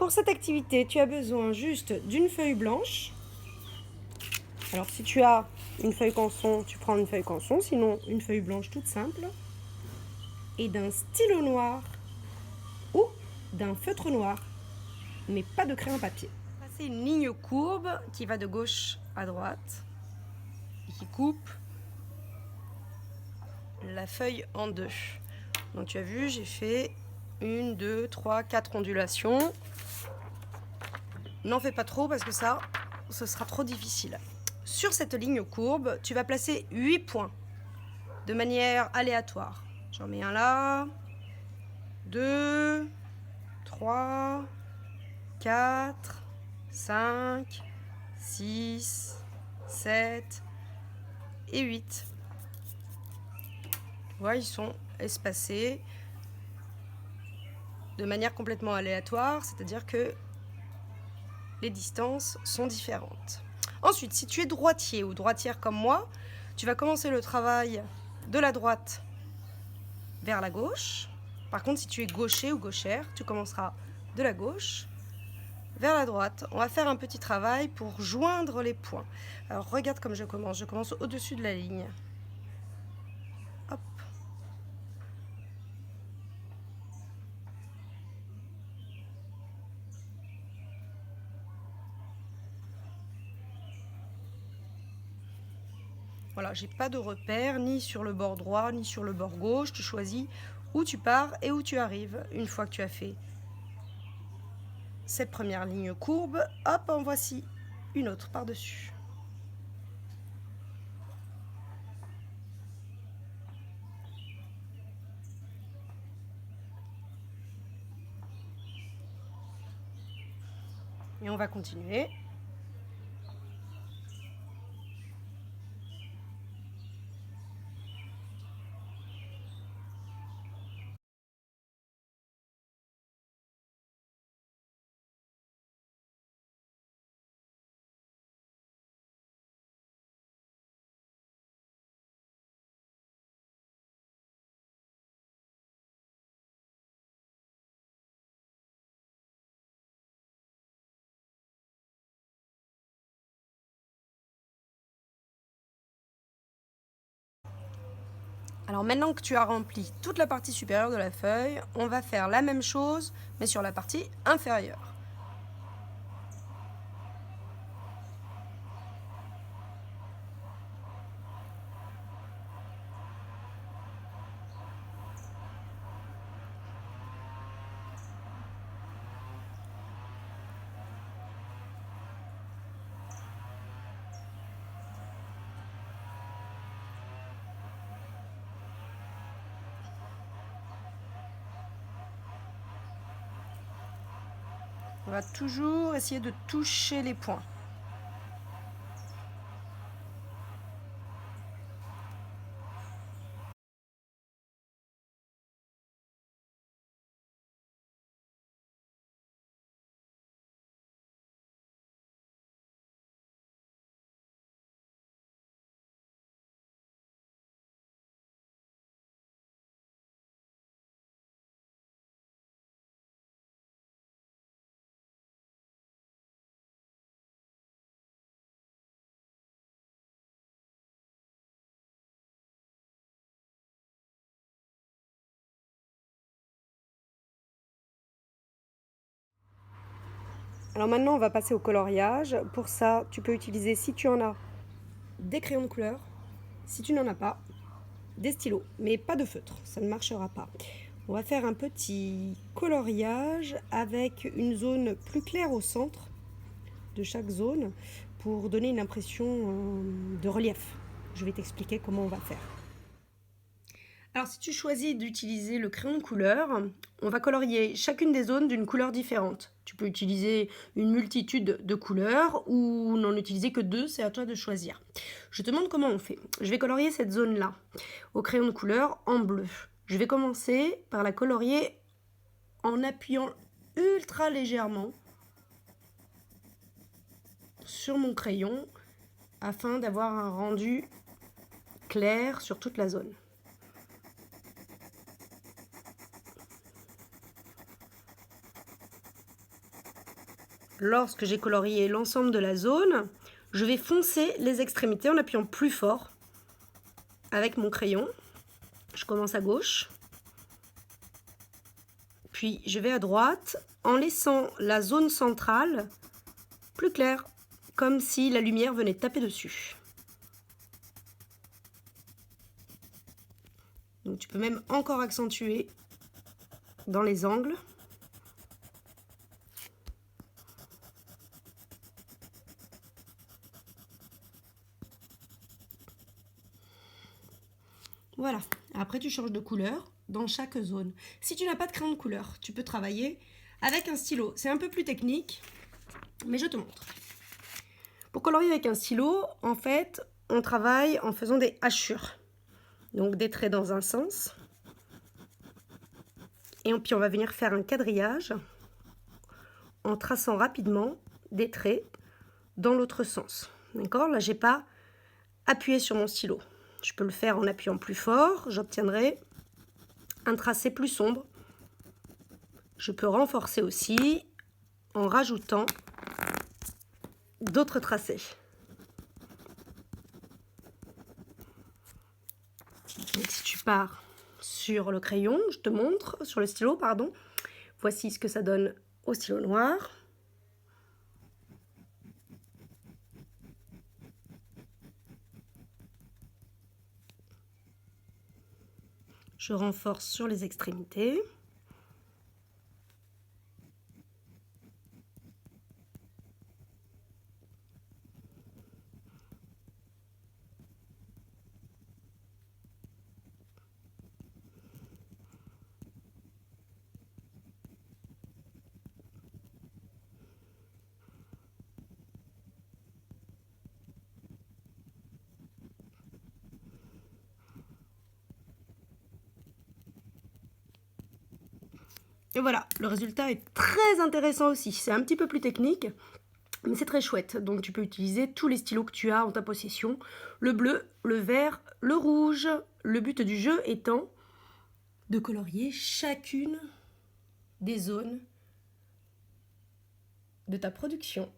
Pour cette activité, tu as besoin juste d'une feuille blanche. Alors si tu as une feuille canson, tu prends une feuille canson, sinon une feuille blanche toute simple. Et d'un stylo noir ou d'un feutre noir, mais pas de crayon papier. Passer une ligne courbe qui va de gauche à droite et qui coupe la feuille en deux. Donc tu as vu, j'ai fait 1, 2, 3, 4 ondulations. N'en fais pas trop parce que ça, ce sera trop difficile. Sur cette ligne courbe, tu vas placer 8 points de manière aléatoire. J'en mets un là, 2, 3, 4, 5, 6, 7 et 8. Tu vois, ils sont espacés de manière complètement aléatoire, c'est-à-dire que les distances sont différentes. Ensuite, si tu es droitier ou droitière comme moi, tu vas commencer le travail de la droite vers la gauche. Par contre, si tu es gaucher ou gauchère, tu commenceras de la gauche vers la droite. On va faire un petit travail pour joindre les points. Alors regarde comme je commence. Je commence au-dessus de la ligne. Hop. Voilà, j'ai pas de repère ni sur le bord droit ni sur le bord gauche. Tu choisis où tu pars et où tu arrives. Une fois que tu as fait cette première ligne courbe, hop, en voici une autre par-dessus. Et on va continuer. Alors maintenant que tu as rempli toute la partie supérieure de la feuille, on va faire la même chose, mais sur la partie inférieure. On va toujours essayer de toucher les points. Alors maintenant, on va passer au coloriage. Pour ça, tu peux utiliser, si tu en as, des crayons de couleur. Si tu n'en as pas, des stylos, mais pas de feutre, ça ne marchera pas. On va faire un petit coloriage avec une zone plus claire au centre de chaque zone pour donner une impression de relief. Je vais t'expliquer comment on va faire. Alors si tu choisis d'utiliser le crayon de couleur, on va colorier chacune des zones d'une couleur différente. Tu peux utiliser une multitude de couleurs ou n'en utiliser que deux, c'est à toi de choisir. Je te montre comment on fait. Je vais colorier cette zone-là au crayon de couleur en bleu. Je vais commencer par la colorier en appuyant ultra légèrement sur mon crayon afin d'avoir un rendu clair sur toute la zone. lorsque j'ai colorié l'ensemble de la zone, je vais foncer les extrémités en appuyant plus fort avec mon crayon. Je commence à gauche, puis je vais à droite en laissant la zone centrale plus claire, comme si la lumière venait taper dessus. Donc tu peux même encore accentuer dans les angles. Voilà, après tu changes de couleur dans chaque zone. Si tu n'as pas de crayon de couleur, tu peux travailler avec un stylo. C'est un peu plus technique, mais je te montre. Pour colorier avec un stylo, en fait, on travaille en faisant des hachures. Donc des traits dans un sens. Et puis on va venir faire un quadrillage en traçant rapidement des traits dans l'autre sens. D'accord? Là, j'ai pas appuyé sur mon stylo. Je peux le faire en appuyant plus fort, j'obtiendrai un tracé plus sombre. Je peux renforcer aussi en rajoutant d'autres tracés. Donc, si tu pars sur le crayon, je te montre, sur le stylo, pardon. Voici ce que ça donne au stylo noir. Je renforce sur les extrémités. Et voilà, le résultat est très intéressant aussi. C'est un petit peu plus technique, mais c'est très chouette. Donc tu peux utiliser tous les stylos que tu as en ta possession. Le bleu, le vert, le rouge. Le but du jeu étant de colorier chacune des zones de ta production.